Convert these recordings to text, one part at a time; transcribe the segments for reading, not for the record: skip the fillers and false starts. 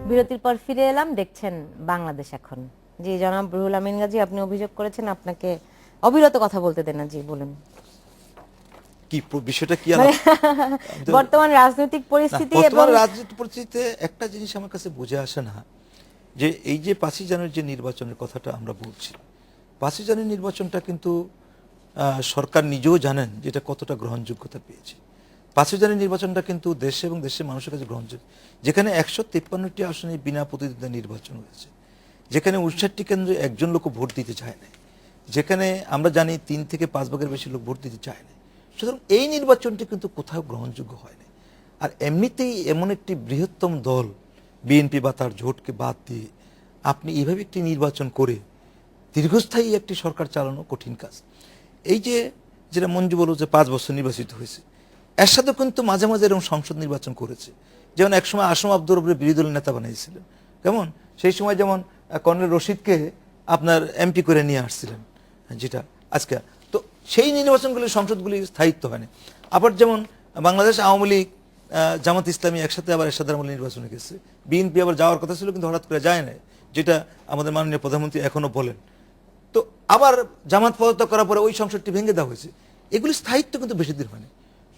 বিরতির পর ফিরে এলাম, দেখছেন বাংলাদেশ এখন। জি জনাব রুহুল আমিন গাজী, আপনি অভিযোগ করেছেন আপনাকে অবিরত কথা বলতে দেন না। জি বলুন। কি বিষয়টা কি মানে আমাদের বর্তমান রাজনৈতিক না, পরিস্থিতি এবং বর্তমান রাজনৈতিক পরিস্থিতিতে একটা জিনিস আমার কাছে বুঝে আসে না, যে এই যে 5ই জানুয়ারির যে নির্বাচনের কথাটা আমরা বলছি, 5ই জানুয়ারির নির্বাচনটা কিন্তু সরকার নিজেও জানেন যে এটা কতটা গ্রহণযোগ্যতা পেয়েছে। 5ই জানুয়ারির নির্বাচনটা কিন্তু দেশে এবং দেশের মানুষের কাছে গ্রহণযোগ্য, যেখানে 153টি আসনে বিনা প্রতিদ্বন্দ্বিতা নির্বাচন হয়েছে, যেখানে 59টি কেন্দ্রে একজন লোক ভোট দিতে চায় না, যেখানে আমরা জানি 3 থেকে 5 ভাগের বেশি লোক ভোট দিতে চায় না। সুতরাং এই নির্বাচনটি কিন্তু কোথাও গ্রহণযোগ্য হয় না। আর এমনিতেই এমন একটি বৃহত্তম দল বিএনপি বা তার জোটকে বাদ দিয়ে আপনি এইভাবে একটি নির্বাচন করে দীর্ঘস্থায়ী একটি সরকার চালানো কঠিন কাজ। এই যে যেটা মঞ্জু বলো যে 5 বছর নির্বাচিত হয়েছে, এর সাথে কিন্তু মাঝে মাঝে এরকম সংসদ নির্বাচন করেছে। যেমন একসময় আসম আব্দুর রবের বিরোধী দলের নেতা বানিয়েছিলেন, কেমন সেই সময় যেমন কর্নেল রশিদকে আপনার এমপি করে নিয়ে আসছিলেন, যেটা আজকে তো সেই নির্বাচনগুলি সংসদগুলি স্থায়িত্ব হয়নি। আবার যেমন বাংলাদেশ আওয়ামী লীগ জামাত ইসলামী একসাথে আবার এরশাদ আমলে নির্বাচনে গেছে, বিএনপি আবার যাওয়ার কথা ছিল কিন্তু হঠাৎ করে যায় না, যেটা আমাদের মাননীয় প্রধানমন্ত্রী এখনো বলেন। তো আবার জামাত পদত্যাগ করার পরে ওই সংসদটি ভেঙে দেওয়া হয়েছে। এগুলি স্থায়িত্ব কিন্তু বেশি দিন হয়নি।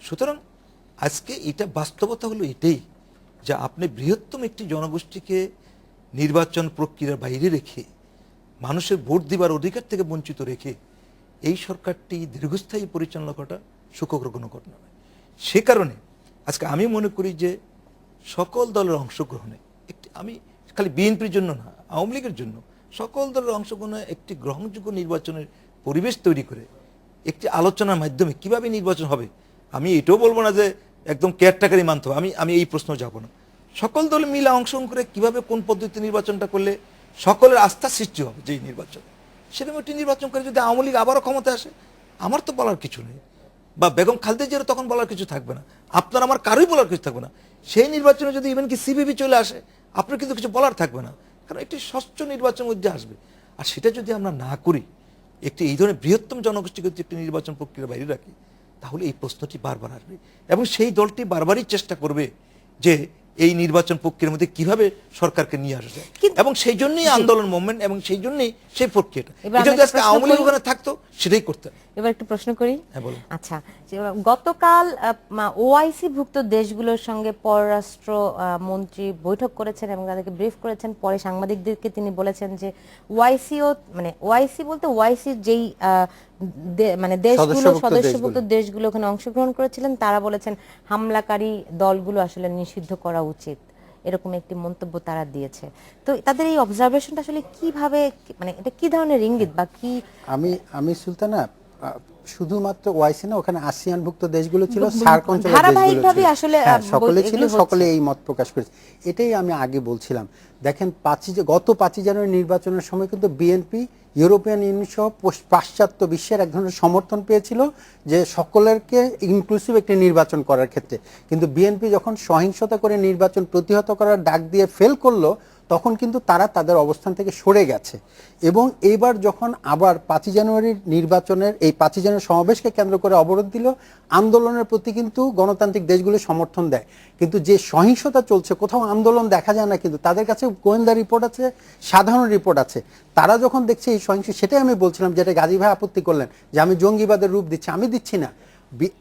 সুতরাং আজকে এটা বাস্তবতা হলো এটাই, যে আপনি বৃহত্তম একটি জনগোষ্ঠীকে নির্বাচন প্রক্রিয়ার বাইরে রেখে, মানুষের ভোট দিবার অধিকার থেকে বঞ্চিত রেখে এই সরকারটি দীর্ঘস্থায়ী পরিচালনা করাটা সুখকর কোনো ঘটনা নয়। সে কারণে আজকে আমি মনে করি যে সকল দলের অংশগ্রহণে একটি, আমি খালি বিএনপির জন্য না, আওয়ামী লীগের জন্য সকল দলের অংশগ্রহণে একটি গ্রহণযোগ্য নির্বাচনের পরিবেশ তৈরি করে একটি আলোচনার মাধ্যমে কিভাবে নির্বাচন হবে। আমি এটাও বলবো না যে একদম কেয়ারটেকারই মানতে হবে, আমি এই প্রশ্ন যাব না। সকল দল মিলে অংশগ্রহণ করে কিভাবে কোন পদ্ধতিতে নির্বাচনটা করলে সকলের আস্থা সৃষ্টি হবে যেই নির্বাচন, সেরকম একটি নির্বাচন করে যদি আওয়ামী লীগ আবারও ক্ষমতা আসে, আমার তো বলার কিছু নেই, বা বেগম খালেদা জিয়ার তখন বলার কিছু থাকবে না, আপনার আমার কারোই বলার কিছু থাকবে না। সেই নির্বাচনে যদি ইভেন কি সিপিবি চলে আসে, আপনার কিন্তু কিছু বলার থাকবে না, কারণ একটি স্বচ্ছ নির্বাচন মধ্যে আসবে। আর সেটা যদি আমরা না করি, একটি এই ধরনের বৃহত্তম জনগোষ্ঠীকে একটি নির্বাচন প্রক্রিয়ার বাইরে রাখি, তাহলে এই প্রশ্নটি বারবার আসবে এবং সেই দলটি বারবারই চেষ্টা করবে যে এই নির্বাচন প্রক্রিয়ার মধ্যে কিভাবে সরকারকে নিয়ে আসা যায়, এবং সেই জন্যই আন্দোলন মুভমেন্ট এবং সেই জন্যই সেই প্রক্রিয়াটা। এটা যদি আজকে আওয়ামী লীগ ওখানে থাকতো সেটাই করতেন। এবার একটু প্রশ্ন করি। হ্যাঁ বলুন। আচ্ছা, গতকাল ওআইসি ভুক্ত দেশগুলোর সঙ্গে পররাষ্ট্র মন্ত্রী বৈঠক করেছেন এবং তাদেরকে ব্রিফ করেছেন। পরে সাংবাদিকদেরকে তিনি বলেছেন যে ওআইসিও, মানে ওআইসি বলতে ওআইসির যেই মানে দেশগুলো, সদস্যভুক্ত দেশগুলো ওখানে অংশগ্রহণ করেছিলেন, তারা বলেছেন হামলাকারী দলগুলো আসলে নিষিদ্ধ করা উচিত, এরকম একটি মন্তব্য তারা দিয়েছে। তো তাদের এই অবজারভেশনটা আসলে কিভাবে, মানে এটা কি ধরনের ইঙ্গিত বা কি? আমি সুলতানা, শুধুমাত্র ওআইসি না, ওখানে আসিয়ানভুক্ত দেশগুলো ছিল, সার্ক অঞ্চলের ধারাবাহিকভাবে আসলে সকলে ছিল, সকলে এই মত প্রকাশ করেছে। এটাই আমি আগে বলছিলাম। দেখেন গত 5ই জানুয়ারি নির্বাচনের সময় কিন্তু বিএনপি ইউরোপিয়ান ইউনিয়ন সহ পাশ্চাত্য বিশ্বের এক ধরনের সমর্থন পেয়েছিল যে সকলেরকে ইনক্লুসিভ একটি নির্বাচন করার ক্ষেত্রে। কিন্তু বিএনপি যখন সহিংসতা করে নির্বাচন প্রতিহত করার ডাক দিয়ে ফেল করলো, তখন কিন্তু তারা তাদের অবস্থান থেকে সরে গেছে। এবং এইবার যখন আবার 5ই জানুয়ারির নির্বাচনের এই 5ই জানুয়ারি সমাবেশকে কেন্দ্র করে অবরোধ দিল, আন্দোলনের প্রতি কিন্তু গণতান্ত্রিক দেশগুলো সমর্থন দেয়। কিন্তু যে সহিংসতা চলছে, কোথাও আন্দোলন দেখা যায় না, কিন্তু তাদের কাছে গোয়েন্দা রিপোর্ট আছে, সাধারণ রিপোর্ট আছে। তারা যখন দেখছে এই সহিংস, সেটাই আমি বলছিলাম, যেটা গাজী ভাই আপত্তি করলেন যে আমি জঙ্গিবাদের রূপ দিচ্ছি, আমি দিচ্ছি না।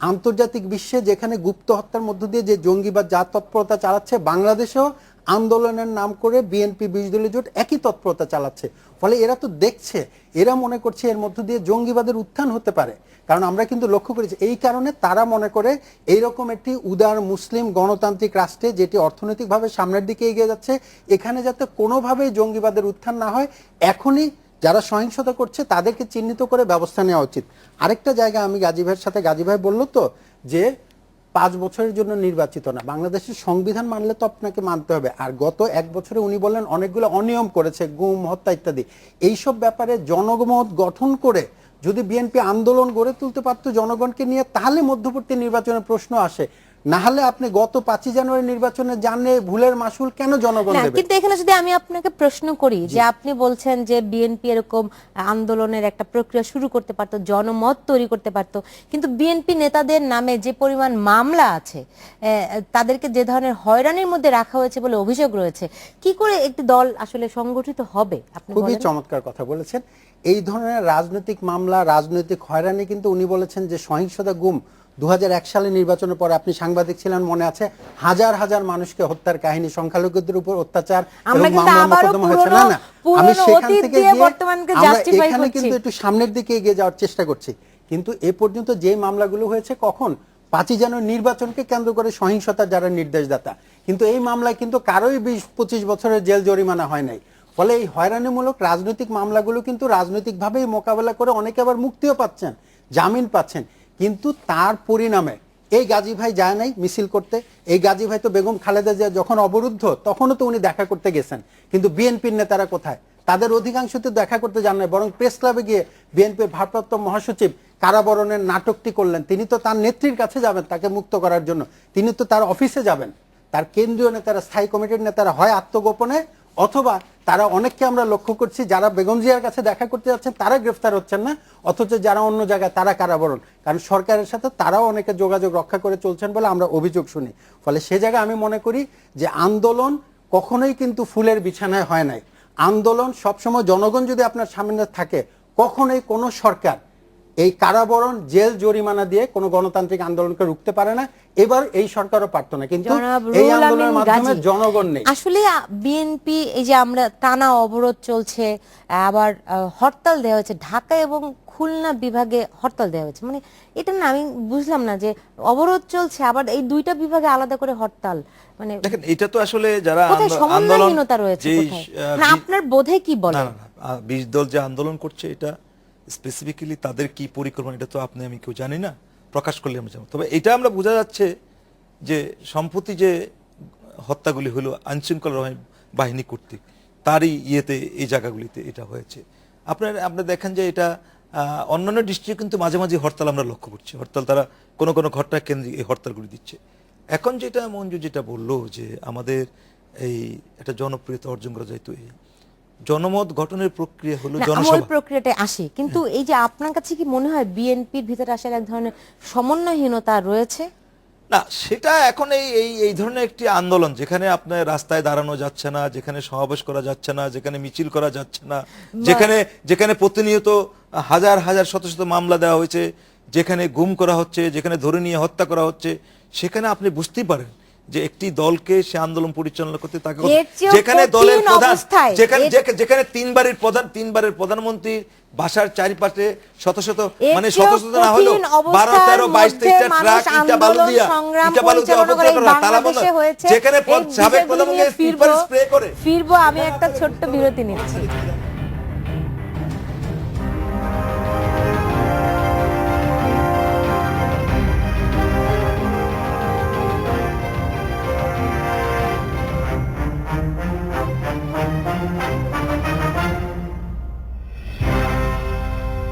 আন্তর্জাতিক বিশ্বে যেখানে গুপ্ত হত্যার মধ্য দিয়ে যে জঙ্গিবাদ যা তৎপরতা চালাচ্ছে, বাংলাদেশেও আন্দোলনের নাম করে বিএনপি 20 দলীয় জোট একই তৎপরতা চালাচ্ছে। ফলে এরা তো দেখছে, এরা মনে করছে এর মধ্য দিয়ে জঙ্গিবাদের উত্থান হতে পারে। কারণ আমরা কিন্তু লক্ষ্য করেছি, এই কারণে তারা মনে করে এইরকম একটি উদার মুসলিম গণতান্ত্রিক রাষ্ট্রে, যেটি অর্থনৈতিকভাবে সামনের দিকে এগিয়ে যাচ্ছে, এখানে যাতে কোনোভাবেই জঙ্গিবাদের উত্থান না হয়, এখনই যারা সহিংসতা করছে তাদেরকে চিহ্নিত করে ব্যবস্থা নেওয়া উচিত। আরেকটা জায়গা, আমি গাজী ভাইয়ের সাথে, গাজী ভাই বললো তো যে 5 বছরের জন্য নির্বাচিত না, বাংলাদেশের সংবিধান মানলে তো আপনাকে মানতে হবে। আর গত 1 বছরে উনি বললেন অনেকগুলো অনিয়ম করেছে, গুম, হত্যা ইত্যাদি। এইসব ব্যাপারে জনমত গঠন করে যদি বিএনপি আন্দোলন গড়ে তুলতে পারতো জনগণকে নিয়ে, তাহলে মধ্যবর্তী নির্বাচনের প্রশ্ন আসে। না হলে আপনি গত 5ই জানুয়ারি নির্বাচনে জানে ভুলের মাসুল কেন জনগণ না, দেবে? কিন্তু এখানে যদি আমি আপনাকে প্রশ্ন করি যে আপনি বলছেন যে বিএনপি এরকম আন্দোলনের একটা প্রক্রিয়া শুরু করতে পারতো, জনমত তৈরি করতে পারতো, কিন্তু বিএনপি নেতাদের নামে যে পরিমাণ মামলা আছে, তাদেরকে যে ধরনের হয়রানির মধ্যে রাখা হয়েছে বলে অভিযোগ রয়েছে, কি করে একটি দল আসলে সংগঠিত হবে আপনি খুবই বলেন? চমৎকার কথা বলেছেন। এই ধরনের রাজনৈতিক মামলা, রাজনৈতিক হয়রানি কিন্তু উনি বলেছেন যে সহিংসতা, গুম 2001 সালে নির্বাচনের পরে আপনি সাংবাদিক ছিলেন, মনে আছে, হাজার হাজার মানুষকে হত্যার কাহিনী, সংখ্যালঘুদের উপর অত্যাচার আমরা এবং কিন্তু মামলা আবারও মোকদ্দমা হয়েছে। না না, পুরনো আমি সেখান অতীত থেকে দিয়ে গিয়ে বর্তমানকে আমরা justify এখানে করছি। কিন্তু একটু সামনের দিকে এগিয়ে যাওয়ার চেষ্টা করছি। কিন্তু এ পর্যন্ত যে মামলাগুলো হয়েছে কখন 5ই জানুয়ারি নির্বাচনকে কেন্দ্র করে সহিংসতার যারা নির্দেশদাতা, কিন্তু এই মামলায় কিন্তু কারোই 20-25 বছরের জেল জরিমানা হয় নাই। ফলে এই হয়রানিমূলক রাজনৈতিক মামলাগুলো কিন্তু রাজনৈতিকভাবেই মোকাবেলা করে অনেকে আবার মুক্তিও পাচ্ছেন, জামিন পাচ্ছেন। কিন্তু তার পরিণামে এই গাজী ভাই যায় নাই মিছিল করতে। এই গাজী ভাই তো বেগম খালেদা জিয়া যখন অবরুদ্ধ তখনও তো উনি দেখা করতে গেছেন, কিন্তু বিএনপির নেতারা কোথায়? তাদের অধিকাংশ তো দেখা করতে যান নাই, বরং প্রেস ক্লাবে গিয়ে বিএনপির ভারপ্রাপ্ত মহাসচিব কারাবরণের নাটকটি করলেন। তিনি তো তার নেত্রীর কাছে যাবেন তাকে মুক্ত করার জন্য, তিনি তো তার অফিসে যাবেন। তার কেন্দ্রীয় নেতারা, স্থায়ী কমিটির নেতারা হয় আত্মগোপনে, অথবা তারা অনেককে আমরা লক্ষ্য করছি যারা বেগম জিয়ার কাছে দেখা করতে যাচ্ছেন তারা গ্রেফতার হচ্ছেন না, অথচ যারা অন্য জায়গায় তারা কারাবরণ। কারণ সরকারের সাথে তারাও অনেকে যোগাযোগ রক্ষা করে চলছেন বলে আমরা অভিযোগ শুনি। ফলে সে জায়গায় আমি মনে করি যে আন্দোলন কখনোই কিন্তু ফুলের বিছানায় হয় নাই। আন্দোলন সবসময় জনগণ যদি আপনার সামনে থাকে, কখনোই কোনো সরকার এই কারাবরণ, জেল জরিমানা দিয়ে কোনো গণতান্ত্রিক আন্দোলনকে রুখতে পারে না। এবার এই সরকারও পারত না, কিন্তু জনাব এই রুহুল আন্দোলনের আমিন মাধ্যমে গাজী, জনগণ নেই। আসলে বিএনপি এই যে আমরা টানা অবরোধ চলছে, আবার হরতাল দেওয়া হয়েছে, ঢাকা এবং খুলনা বিভাগে হরতাল দেওয়া হয়েছে, মানে এটা না আমি বুঝলাম না যে অবরোধ চলছে আবার এই দুইটা বিভাগে আলাদা করে হরতাল, মানে দেখেন এটা তো আসলে যারা কোথায় আন্দোলন, সমন্বয়হীনতা রয়েছে যেই, কোথায়? না আপনার বোধে কি বলে? না না না, 20 দল যে আন্দোলন করছে এটা স্পেসিফিক্যালি তাদের কি পরিকল্পনা এটা তো আপনি আমি কেউ জানি না, প্রকাশ করলে আমরা জানবো। তবে এটা আমরা বোঝা যাচ্ছে যে সম্প্রতি যে হত্যাগুলি হলো আইনশৃঙ্খলা বাহিনী কর্তৃক, তারই ইয়েতে এই জায়গাগুলিতে এটা হয়েছে। আপনারা দেখেন যে এটা অন্যান্য ডিস্ট্রিক্টে কিন্তু মাঝে মাঝে হরতাল আমরা লক্ষ্য করছি, হরতাল তারা কোনো কোনো ঘটনা কেন্দ্রিক এই হরতালগুলি দিচ্ছে। এখন যেটা মঞ্জু যেটা বললো যে আমাদের এই একটা জনপ্রিয়তা অর্জন করা যায়, তো এই জনমত গঠনের প্রক্রিয়া হলো না, ওই জনসভা। প্রক্রিয়াতে আসি, কিন্তু এই যে আপনার কাছে কি মনে হয় বিএনপির ভিতরে আসার এক ধরনের সমন্বয়হীনতা রয়েছে? না, সেটা এখন এই এই এই ধরনের একটি আন্দোলন যেখানে আপনার রাস্তায় দাঁড়ানো যাচ্ছে না, যেখানে সমাবেশ করা যাচ্ছে না, যেখানে মিছিল করা যাচ্ছে না, যেখানে যেখানে প্রতিনিয়ত হাজার হাজার শত শত মামলা দেওয়া হয়েছে, যেখানে গুম করা হচ্ছে, যেখানে ধরে নিয়ে হত্যা করা হচ্ছে, সেখানে আপনি বুঝতেই পারেন যে একটি দলকে সে আন্দোলন পরিচালনা করতে তাকে যেখানে দলের প্রধান, যেখানে তিনবারের প্রধানমন্ত্রী বাসার চারিপাশে শত শত মানে শত শত না হলেও 12, 13, 22, 23টা ট্রাক ইটা বালু দিয়ে অবস্থান করা তালাবন্ধ, যেখানে সাবেক প্রধানমন্ত্রী পেপার স্প্রে করে। ফিরবো, আমি একটা ছোট্ট বিরতি নিচ্ছি।